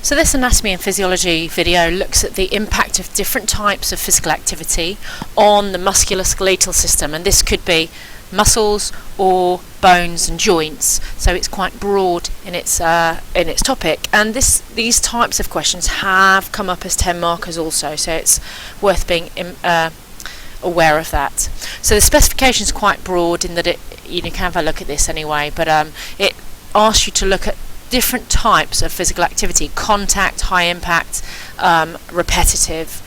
So this anatomy and physiology video looks at the impact of different types of physical activity on the musculoskeletal system, and this could be muscles or bones and joints, so it's quite broad in its topic. And these types of questions have come up as 10 markers also, so it's worth being aware of that. So the specification is quite broad in that you can have a look at this anyway, but it asks you to look at different types of physical activity: contact, high impact, repetitive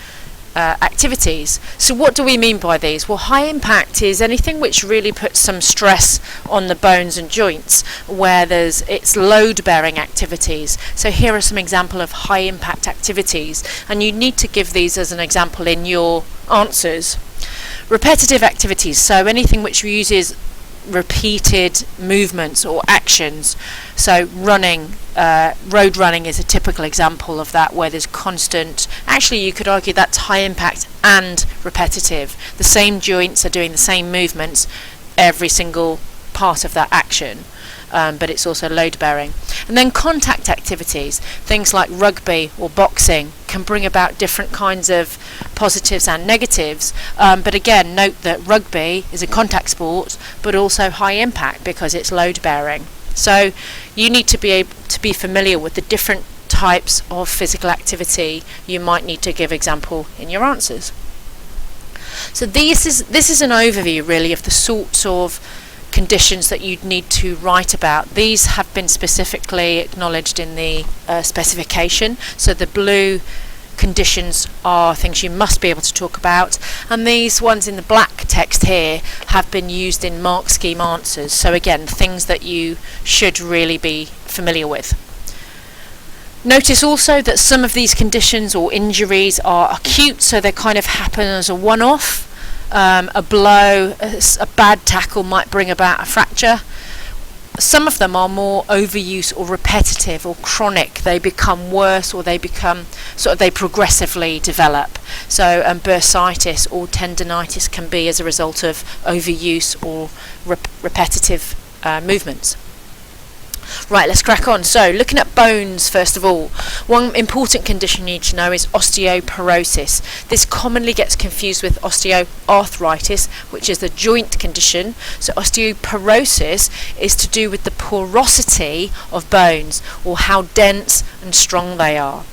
activities. So what do we mean by these? Well, high impact is anything which really puts some stress on the bones and joints, where it's load bearing activities. So here are some examples of high impact activities, and you need to give these as an example in your answers. Repetitive activities, so anything which uses repeated movements or actions. So running, road running is a typical example of that, where there's constant, actually you could argue that's high impact and repetitive. The same joints are doing the same movements every single part of that action, but it's also load bearing. And then contact activities, things like rugby or boxing, can bring about different kinds of positives and negatives, but again note that rugby is a contact sport but also high impact because it's load bearing. So you need to be able to be familiar with the different types of physical activity you might need to give example in your answers. So this is an overview really of the sorts of conditions that you'd need to write about. These have been specifically acknowledged in the specification. So the blue conditions are things you must be able to talk about, and these ones in the black text here have been used in mark scheme answers. So again, things that you should really be familiar with. Notice also that some of these conditions or injuries are acute, so they kind of happen as a one-off. A blow, a bad tackle might bring about a fracture. Some of them are more overuse or repetitive or chronic. They become worse, or they progressively develop. So bursitis or tendinitis can be as a result of overuse or repetitive movements. Right, let's crack on. So looking at bones first of all, one important condition you need to know is osteoporosis. This commonly gets confused with osteoarthritis, which is the joint condition. So osteoporosis is to do with the porosity of bones, or how dense and strong they are.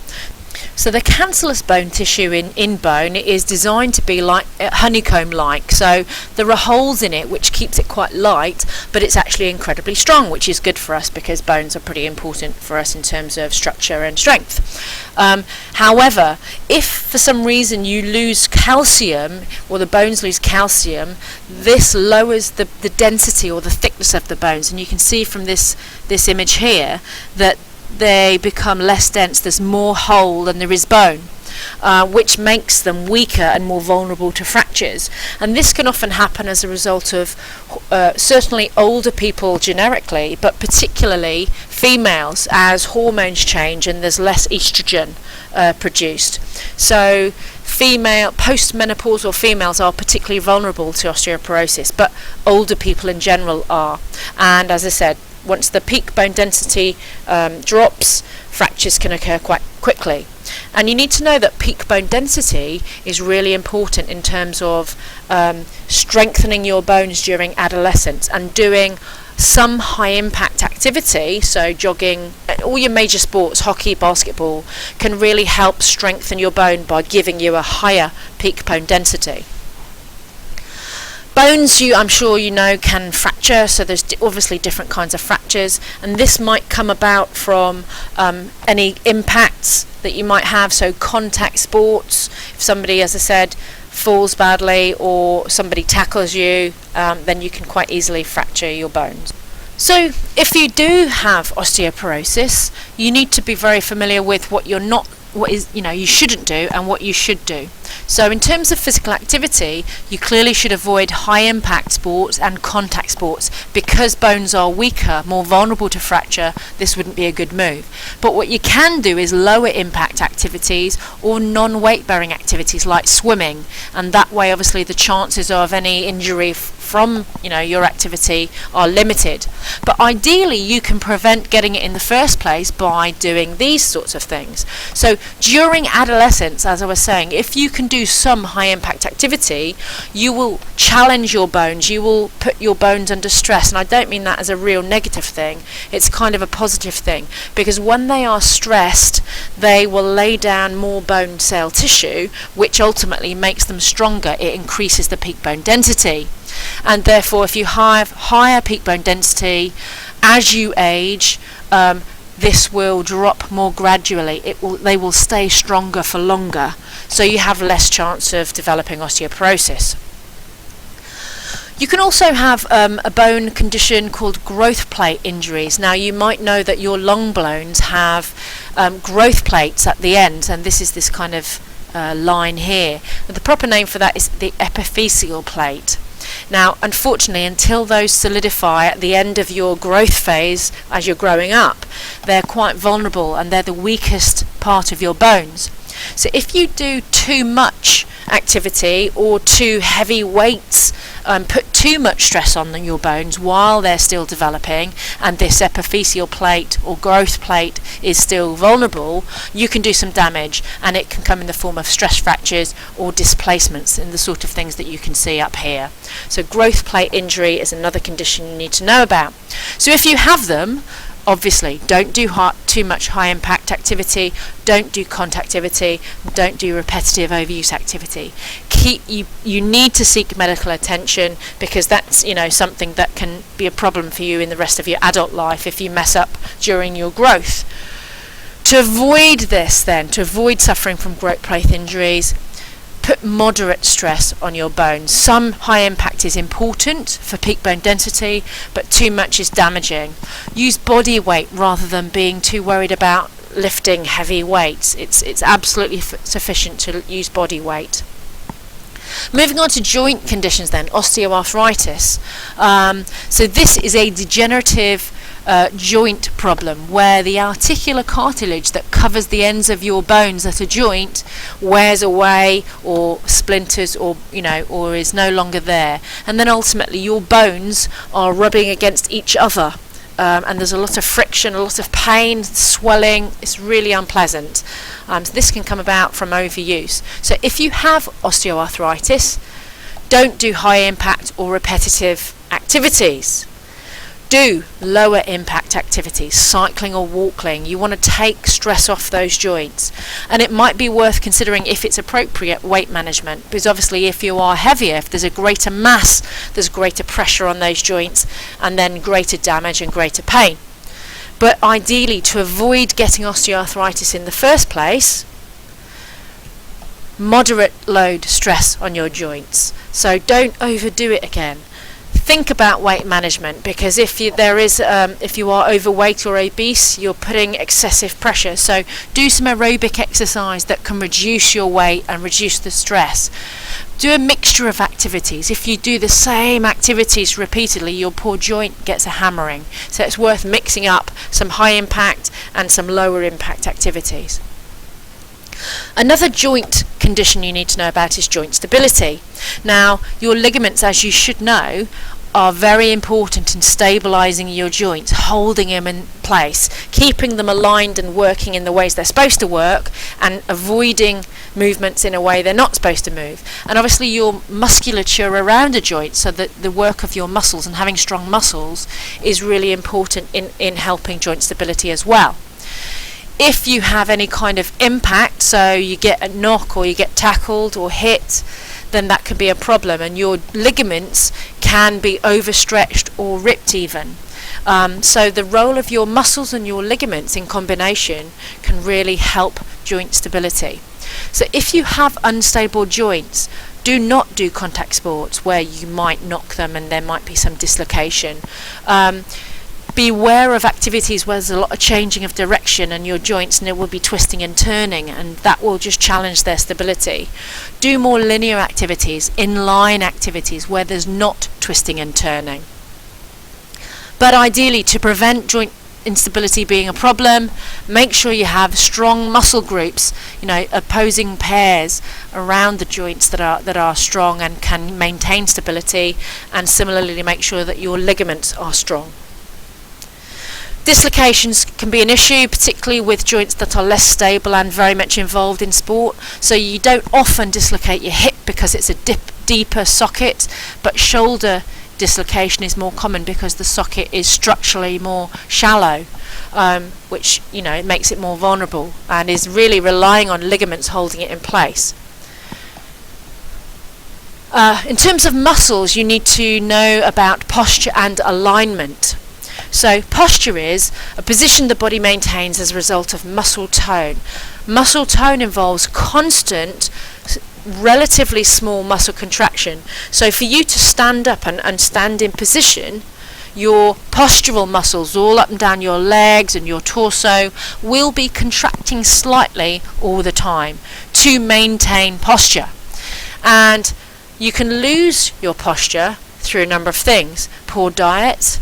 So the cancellous bone tissue in bone is designed to be like honeycomb-like. So there are holes in it which keeps it quite light, but it's actually incredibly strong, which is good for us because bones are pretty important for us in terms of structure and strength. However, if for some reason you lose calcium, or the bones lose calcium, this lowers the density or the thickness of the bones, and you can see from this image here that they become less dense. There's more hole than there is bone, which makes them weaker and more vulnerable to fractures. And this can often happen as a result of certainly older people generically, but particularly females, as hormones change and there's less estrogen produced. So postmenopausal females are particularly vulnerable to osteoporosis, but older people in general are. And as I said, once the peak bone density drops, fractures can occur quite quickly. And you need to know that peak bone density is really important in terms of strengthening your bones during adolescence, and doing some high impact activity, so jogging, all your major sports, hockey, basketball, can really help strengthen your bone by giving you a higher peak bone density. Bones, I'm sure you know, can fracture, so there's obviously different kinds of fractures, and this might come about from any impacts that you might have. So contact sports, if somebody, as I said, falls badly or somebody tackles you, then you can quite easily fracture your bones. So if you do have osteoporosis, you need to be very familiar with what you shouldn't do and what you should do. So in terms of physical activity, you clearly should avoid high impact sports and contact sports. Because bones are weaker, more vulnerable to fracture, this wouldn't be a good move. But what you can do is lower impact activities or non-weight bearing activities like swimming, and that way obviously the chances of any injury from your activity are limited. But ideally you can prevent getting it in the first place by doing these sorts of things. So during adolescence, as I was saying, if you can do some high impact activity, you will challenge your bones, you will put your bones under stress. And I don't mean that as a real negative thing, it's kind of a positive thing, because when they are stressed they will lay down more bone cell tissue, which ultimately makes them stronger. It increases the peak bone density, and therefore if you have higher peak bone density as you age, this will drop more gradually. They will stay stronger for longer, so you have less chance of developing osteoporosis. You can also have a bone condition called growth plate injuries. Now you might know that your long bones have growth plates at the end, and this is this kind of line here. But the proper name for that is the epiphyseal plate. Now, unfortunately, until those solidify at the end of your growth phase as you're growing up, they're quite vulnerable and they're the weakest part of your bones. So if you do too much activity or too heavy weights, put too much stress on your bones while they're still developing, and this epiphyseal plate or growth plate is still vulnerable, you can do some damage, and it can come in the form of stress fractures or displacements, and the sort of things that you can see up here. So growth plate injury is another condition you need to know about. So if you have them, obviously don't do too much high impact activity, don't do contact activity, don't do repetitive overuse activity. You need to seek medical attention, because that's something that can be a problem for you in the rest of your adult life if you mess up during your growth. To avoid this then, to avoid suffering from growth plate injuries, put moderate stress on your bones. Some high impact is important for peak bone density, but too much is damaging. Use body weight rather than being too worried about lifting heavy weights. It's absolutely sufficient to use body weight. Moving on to joint conditions then, osteoarthritis. So this is a degenerative joint problem where the articular cartilage that covers the ends of your bones at a joint wears away or splinters or is no longer there, and then ultimately your bones are rubbing against each other, and there's a lot of friction, a lot of pain, swelling. It's really unpleasant. So this can come about from overuse. So if you have osteoarthritis, don't do high impact or repetitive activities. Do lower impact activities, cycling or walking. You want to take stress off those joints, and it might be worth considering if it's appropriate weight management, because obviously if you are heavier, if there's a greater mass, there's greater pressure on those joints and then greater damage and greater pain. But ideally, to avoid getting osteoarthritis in the first place, moderate load stress on your joints. So don't overdo it again. Think about weight management, because if you are overweight or obese, you're putting excessive pressure. So do some aerobic exercise that can reduce your weight and reduce the stress. Do a mixture of activities. If you do the same activities repeatedly, your poor joint gets a hammering. So it's worth mixing up some high impact and some lower impact activities. Another joint condition you need to know about is joint stability. Now, your ligaments, as you should know, are very important in stabilizing your joints, holding them in place, keeping them aligned and working in the ways they're supposed to work, and avoiding movements in a way they're not supposed to move. And obviously your musculature around a joint, so that the work of your muscles and having strong muscles is really important in helping joint stability as well. If you have any kind of impact, so you get a knock or you get tackled or hit, then that can be a problem, and your ligaments can be overstretched or ripped even. So the role of your muscles and your ligaments in combination can really help joint stability. So if you have unstable joints, do not do contact sports where you might knock them and there might be some dislocation. Be aware of activities where there's a lot of changing of direction in your joints, and it will be twisting and turning, and that will just challenge their stability. Do more linear activities, in-line activities where there's not twisting and turning. But ideally, to prevent joint instability being a problem, make sure you have strong muscle groups, opposing pairs around the joints that are strong and can maintain stability, and similarly make sure that your ligaments are strong. Dislocations can be an issue, particularly with joints that are less stable and very much involved in sport. So you don't often dislocate your hip because it's a deeper socket, but shoulder dislocation is more common because the socket is structurally more shallow, which makes it more vulnerable and is really relying on ligaments holding it in place. In terms of muscles, you need to know about posture and alignment. So posture is a position the body maintains as a result of muscle tone. Muscle tone involves constant, relatively small muscle contraction. So for you to stand up and stand in position, your postural muscles all up and down your legs and your torso will be contracting slightly all the time to maintain posture. And you can lose your posture through a number of things. Poor diet,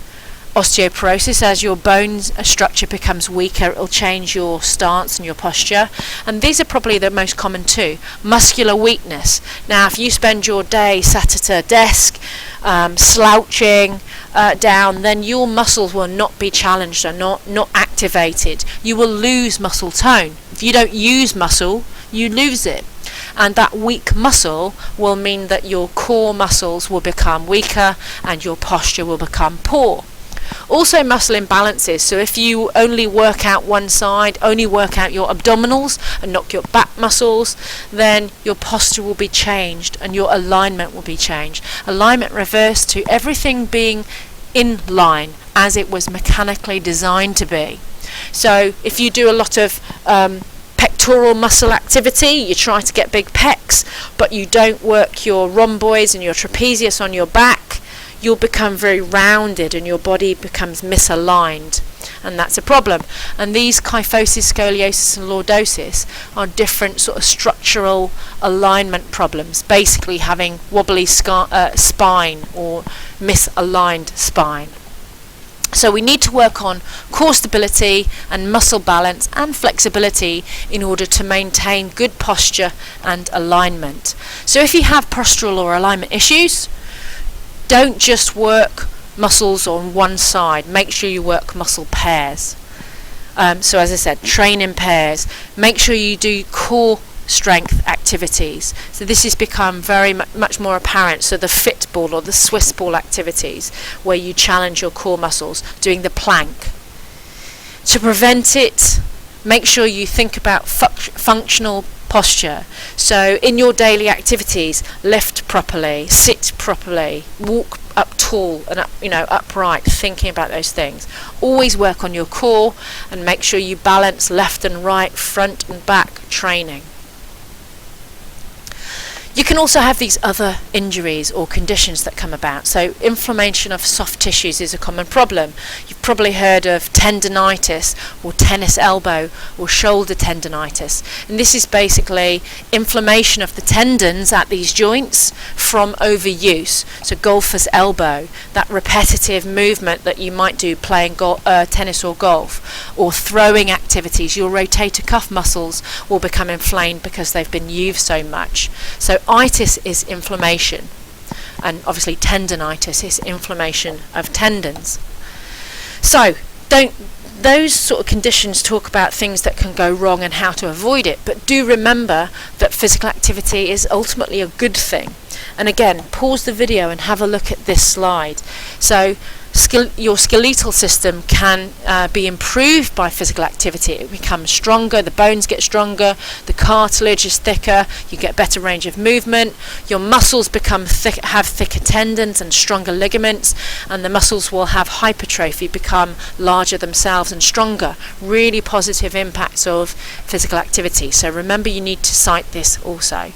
osteoporosis, as your bone structure becomes weaker, it will change your stance and your posture. And these are probably the most common too. Muscular weakness. Now, if you spend your day sat at a desk, slouching down, then your muscles will not be challenged and not activated. You will lose muscle tone. If you don't use muscle, you lose it. And that weak muscle will mean that your core muscles will become weaker and your posture will become poor. Also muscle imbalances, so if you only work out one side, only work out your abdominals and not your back muscles, then your posture will be changed and your alignment will be changed. Alignment refers to everything being in line as it was mechanically designed to be. So if you do a lot of pectoral muscle activity, you try to get big pecs, but you don't work your rhomboids and your trapezius on your back, you'll become very rounded and your body becomes misaligned, and that's a problem. And these kyphosis, scoliosis and lordosis are different sort of structural alignment problems, basically having wobbly spine or misaligned spine. So we need to work on core stability and muscle balance and flexibility in order to maintain good posture and alignment. So if you have postural or alignment issues, don't just work muscles on one side. Make sure you work muscle pairs. So as I said, train in pairs. Make sure you do core strength activities. So this has become very much more apparent. So the fit ball or the Swiss ball activities where you challenge your core muscles, doing the plank. To prevent it, make sure you think about functional posture. So in your daily activities, lift properly, sit properly, walk up tall and up, upright, thinking about those things. Always work on your core and make sure you balance left and right, front and back training. You can also have these other injuries or conditions that come about. So inflammation of soft tissues is a common problem. You've probably heard of tendinitis or tennis elbow or shoulder tendinitis. And this is basically inflammation of the tendons at these joints from overuse. So golfer's elbow, that repetitive movement that you might do playing tennis or golf, or throwing activities, your rotator cuff muscles will become inflamed because they've been used so much. So itis is inflammation, and obviously tendinitis is inflammation of tendons. So those sort of conditions talk about things that can go wrong and how to avoid it, but do remember that physical activity is ultimately a good thing. And again, pause the video and have a look at this slide. So your skeletal system can be improved by physical activity. It becomes stronger, the bones get stronger, the cartilage is thicker, you get better range of movement, your muscles become have thicker tendons and stronger ligaments, and the muscles will have hypertrophy, become larger themselves and stronger. Really positive impacts of physical activity. So remember, you need to cite this also.